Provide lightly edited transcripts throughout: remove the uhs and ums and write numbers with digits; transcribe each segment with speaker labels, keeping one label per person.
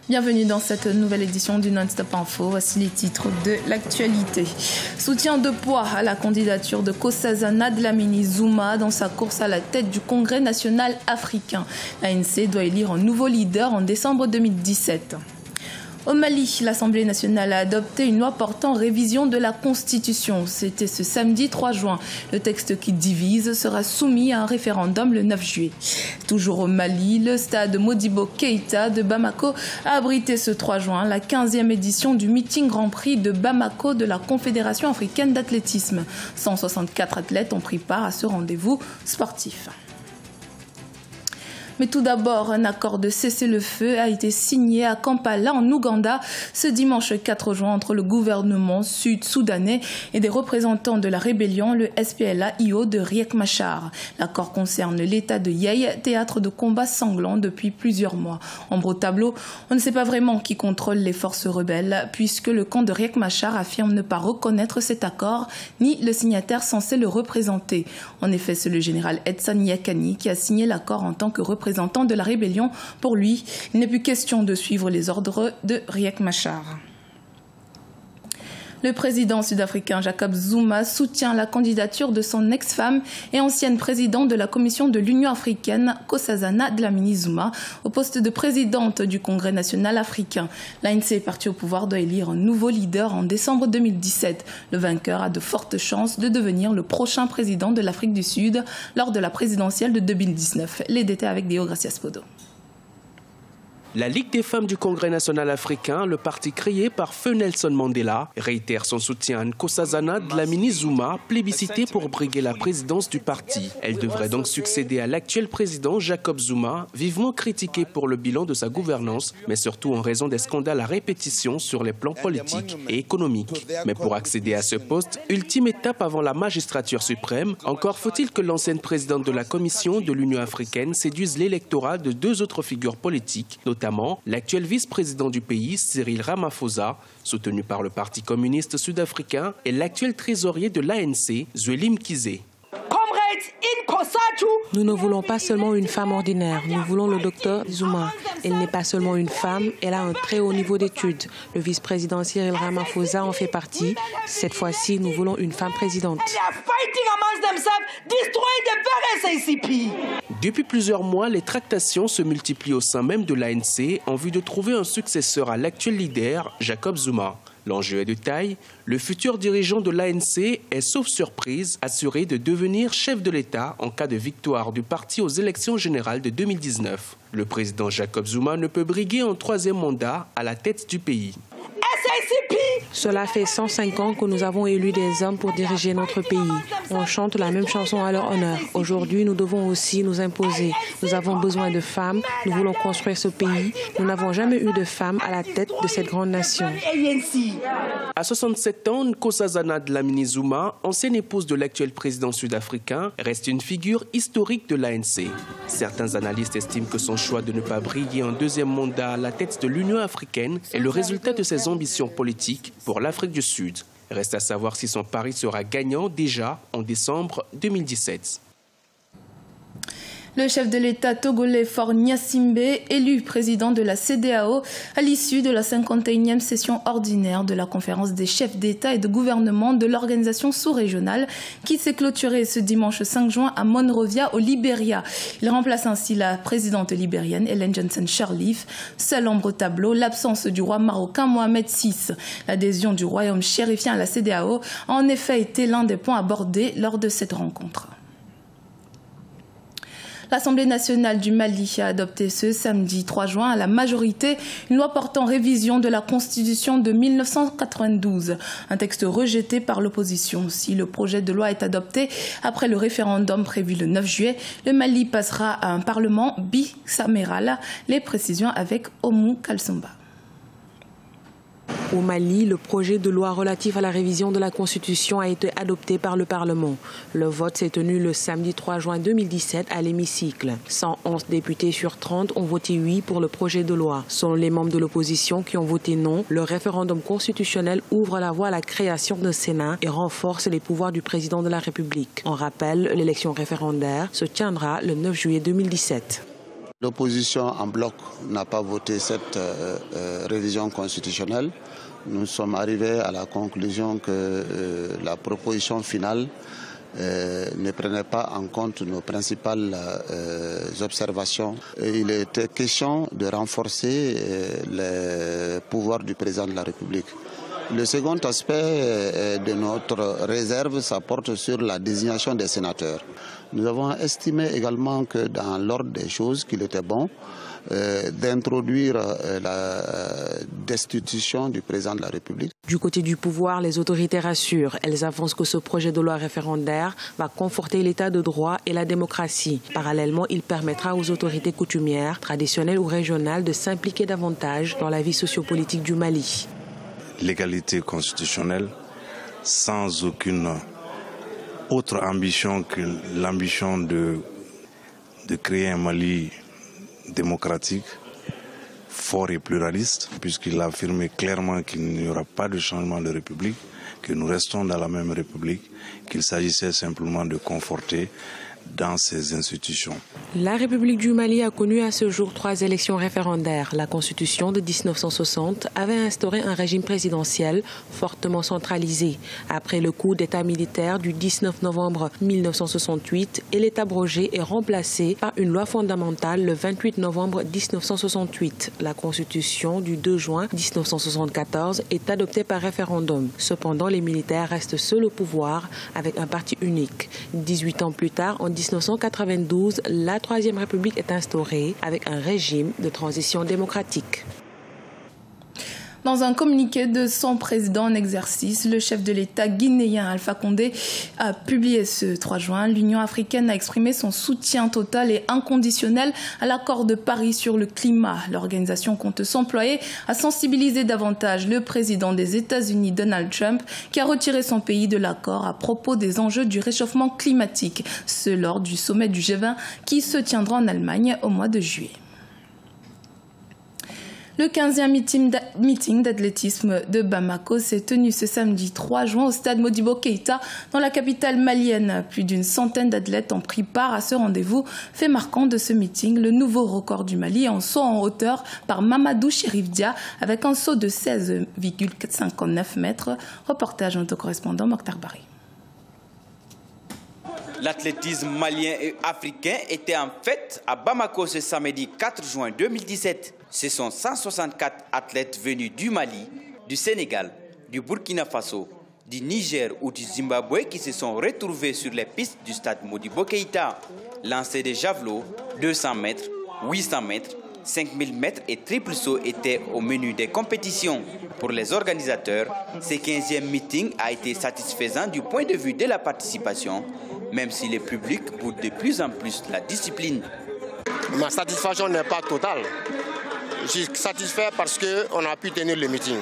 Speaker 1: Bienvenue dans cette nouvelle édition du Non-Stop Info. Voici les titres de l'actualité. Soutien de poids à la candidature de Nkosazana Dlamini Zuma dans sa course à la tête du Congrès national africain. L'ANC doit élire un nouveau leader en décembre 2017. Au Mali, l'Assemblée nationale a adopté une loi portant révision de la Constitution. C'était ce samedi 3 juin. Le texte qui divise sera soumis à un référendum le 9 juillet. Toujours au Mali, le stade Modibo Keïta de Bamako a abrité ce 3 juin la 15e édition du meeting Grand Prix de Bamako de la Confédération africaine d'athlétisme. 164 athlètes ont pris part à ce rendez-vous sportif. Mais tout d'abord, un accord de cessez-le-feu a été signé à Kampala, en Ouganda, ce dimanche 4 juin entre le gouvernement sud-soudanais et des représentants de la rébellion, le SPLA-IO de Riek Machar. L'accord concerne l'état de Yei, théâtre de combats sanglants depuis plusieurs mois. Ombre au tableau, on ne sait pas vraiment qui contrôle les forces rebelles, puisque le camp de Riek Machar affirme ne pas reconnaître cet accord, ni le signataire censé le représenter. En effet, c'est le général Edson Yakani qui a signé l'accord en tant que représentant de la rébellion. Pour lui, il n'est plus question de suivre les ordres de Riek Machar. Le président sud-africain Jacob Zuma soutient la candidature de son ex-femme et ancienne présidente de la Commission de l'Union africaine, Nkosazana Dlamini Zuma, au poste de présidente du Congrès national africain. L'ANC, parti au pouvoir, doit élire un nouveau leader en décembre 2017. Le vainqueur a de fortes chances de devenir le prochain président de l'Afrique du Sud lors de la présidentielle de 2019. Les détails avec Deo Gracias Podo.
Speaker 2: La Ligue des femmes du Congrès national africain, le parti créé par Feu Nelson Mandela, réitère son soutien à Nkosazana Dlamini Zuma, plébiscitée pour briguer la présidence du parti. Elle devrait donc succéder à l'actuel président Jacob Zuma, vivement critiqué pour le bilan de sa gouvernance, mais surtout en raison des scandales à répétition sur les plans politiques et économiques. Mais pour accéder à ce poste, ultime étape avant la magistrature suprême, encore faut-il que l'ancienne présidente de la Commission de l'Union africaine séduise l'électorat de deux autres figures politiques, notamment l'actuel vice-président du pays, Cyril Ramaphosa, soutenu par le Parti communiste sud-africain, et l'actuel trésorier de l'ANC, Zweli Mkhize.
Speaker 3: Nous ne voulons pas seulement une femme ordinaire, nous voulons le docteur Zuma. Elle n'est pas seulement une femme, elle a un très haut niveau d'études. Le vice-président Cyril Ramaphosa en fait partie. Cette fois-ci, nous voulons une femme présidente.
Speaker 2: Depuis plusieurs mois, les tractations se multiplient au sein même de l'ANC en vue de trouver un successeur à l'actuel leader, Jacob Zuma. L'enjeu est de taille. Le futur dirigeant de l'ANC est, sauf surprise, assuré de devenir chef de l'État en cas de victoire du parti aux élections générales de 2019. Le président Jacob Zuma ne peut briguer un troisième mandat à la tête du pays.
Speaker 3: Cela fait 105 ans que nous avons élu des hommes pour diriger notre pays. On chante la même chanson à leur honneur. Aujourd'hui, nous devons aussi nous imposer. Nous avons besoin de femmes. Nous voulons construire ce pays. Nous n'avons jamais eu de femmes à la tête de cette grande nation.
Speaker 2: À 67 ans, Nkosazana Dlamini Zuma, ancienne épouse de l'actuel président sud-africain, reste une figure historique de l'ANC. Certains analystes estiment que son choix de ne pas briguer un deuxième mandat à la tête de l'Union africaine est le résultat de ses ambitions politiques pour l'Afrique du Sud. Reste à savoir si son pari sera gagnant déjà en décembre 2017.
Speaker 1: Le chef de l'État togolais Faure Gnassingbé, élu président de la CEDEAO à l'issue de la 51e session ordinaire de la conférence des chefs d'État et de gouvernement de l'organisation sous-régionale qui s'est clôturée ce dimanche 5 juin à Monrovia au Libéria. Il remplace ainsi la présidente libérienne Ellen Johnson Sirleaf. Seule ombre au tableau, l'absence du roi marocain Mohamed VI. L'adhésion du royaume chérifien à la CEDEAO a en effet été l'un des points abordés lors de cette rencontre. L'Assemblée nationale du Mali a adopté ce samedi 3 juin à la majorité une loi portant révision de la Constitution de 1992, un texte rejeté par l'opposition. Si le projet de loi est adopté après le référendum prévu le 9 juillet, le Mali passera à un parlement bicaméral. Les précisions avec Oumou Kalsumba.
Speaker 3: Au Mali, le projet de loi relatif à la révision de la Constitution a été adopté par le Parlement. Le vote s'est tenu le samedi 3 juin 2017 à l'hémicycle. 111 députés sur 30 ont voté oui pour le projet de loi. Selon les membres de l'opposition qui ont voté non, le référendum constitutionnel ouvre la voie à la création d'un Sénat et renforce les pouvoirs du président de la République. En rappel, l'élection référendaire se tiendra le 9 juillet 2017.
Speaker 4: L'opposition en bloc n'a pas voté cette révision constitutionnelle. Nous sommes arrivés à la conclusion que la proposition finale ne prenait pas en compte nos principales observations. Il était question de renforcer les pouvoirs du président de la République. Le second aspect de notre réserve, ça porte sur la désignation des sénateurs. Nous avons estimé également que dans l'ordre des choses, qu'il était bon d'introduire la destitution du président de la République.
Speaker 3: Du côté du pouvoir, les autorités rassurent. Elles avancent que ce projet de loi référendaire va conforter l'état de droit et la démocratie. Parallèlement, il permettra aux autorités coutumières, traditionnelles ou régionales de s'impliquer davantage dans la vie sociopolitique du Mali.
Speaker 5: L'égalité constitutionnelle sans aucune autre ambition que l'ambition de créer un Mali démocratique, fort et pluraliste, puisqu'il a affirmé clairement qu'il n'y aura pas de changement de république, que nous restons dans la même république, qu'il s'agissait simplement de conforter dans ces institutions.
Speaker 3: La République du Mali a connu à ce jour 3 élections référendaires. La Constitution de 1960 avait instauré un régime présidentiel fortement centralisé. Après le coup d'État militaire du 19 novembre 1968, il est abrogé et remplacé par une loi fondamentale le 28 novembre 1968. La Constitution du 2 juin 1974 est adoptée par référendum. Cependant, les militaires restent seuls au pouvoir avec un parti unique. 18 ans plus tard, en 1992, la Troisième République est instaurée avec un régime de transition démocratique.
Speaker 1: Dans un communiqué de son président en exercice, le chef de l'État guinéen Alpha Condé a publié ce 3 juin. L'Union africaine a exprimé son soutien total et inconditionnel à l'accord de Paris sur le climat. L'organisation compte s'employer à sensibiliser davantage le président des États-Unis, Donald Trump, qui a retiré son pays de l'accord à propos des enjeux du réchauffement climatique. Ce lors du sommet du G20 qui se tiendra en Allemagne au mois de juillet. Le 15e meeting d'athlétisme de Bamako s'est tenu ce samedi 3 juin au stade Modibo Keïta dans la capitale malienne. Plus d'une centaine d'athlètes ont pris part à ce rendez-vous. Fait marquant de ce meeting, le nouveau record du Mali en saut en hauteur par Mamadou Chérif Dia avec un saut de 16,59 mètres. Reportage de notre correspondant Mokhtar Bari.
Speaker 6: L'athlétisme malien et africain était en fête à Bamako ce samedi 4 juin 2017. Ce sont 164 athlètes venus du Mali, du Sénégal, du Burkina Faso, du Niger ou du Zimbabwe qui se sont retrouvés sur les pistes du stade Modibo Keïta. Lancer des javelots, 200 mètres, 800 mètres, 5000 mètres et triple saut étaient au menu des compétitions. Pour les organisateurs, ce 15e meeting a été satisfaisant du point de vue de la participation, même si le public boude de plus en plus la discipline.
Speaker 7: Ma satisfaction n'est pas totale. Je suis satisfait parce qu'on a pu tenir le meeting.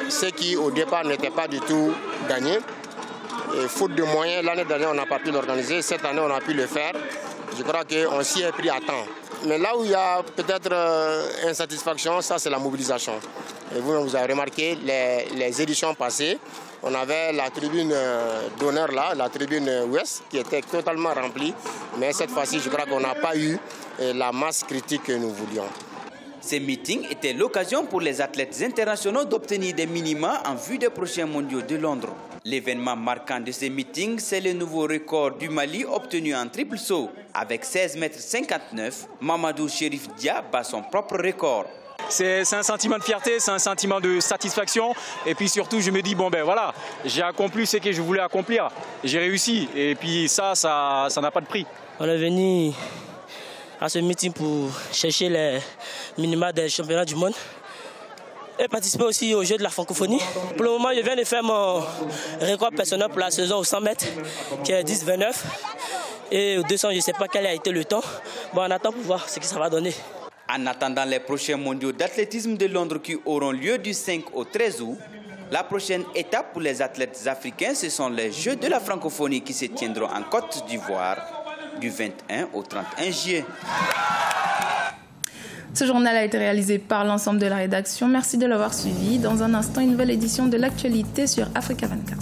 Speaker 7: Ce qui au départ n'était pas du tout gagné. Et faute de moyens, l'année dernière on n'a pas pu l'organiser, cette année on a pu le faire. Je crois qu'on s'y est pris à temps. Mais là où il y a peut-être insatisfaction, ça c'est la mobilisation. Et vous avez remarqué les éditions passées, on avait la tribune d'honneur là, la tribune ouest, qui était totalement remplie. Mais cette fois-ci, je crois qu'on n'a pas eu la masse critique que nous voulions.
Speaker 6: Ces meetings étaient l'occasion pour les athlètes internationaux d'obtenir des minima en vue des prochains mondiaux de Londres. L'événement marquant de ces meetings, c'est le nouveau record du Mali obtenu en triple saut. Avec 16,59 m, Mamadou Chérif Dia bat son propre record.
Speaker 8: C'est un sentiment de fierté, c'est un sentiment de satisfaction. Et puis surtout, je me dis, bon ben voilà, j'ai accompli ce que je voulais accomplir. J'ai réussi. Et puis ça n'a pas de prix.
Speaker 9: On est venu à ce meeting pour chercher les minima des championnats du monde et participer aussi aux Jeux de la francophonie. Pour le moment, je viens de faire mon record personnel pour la saison aux 100 mètres, qui est 10,29. Et aux 200, je ne sais pas quel a été le temps. Bon, on attend pour voir ce que ça va donner.
Speaker 6: En attendant les prochains mondiaux d'athlétisme de Londres qui auront lieu du 5 au 13 août, la prochaine étape pour les athlètes africains, ce sont les Jeux de la francophonie qui se tiendront en Côte d'Ivoire du 21 au 31 juillet.
Speaker 1: Ce journal a été réalisé par l'ensemble de la rédaction. Merci de l'avoir suivi. Dans un instant, une nouvelle édition de l'actualité sur Africa 24.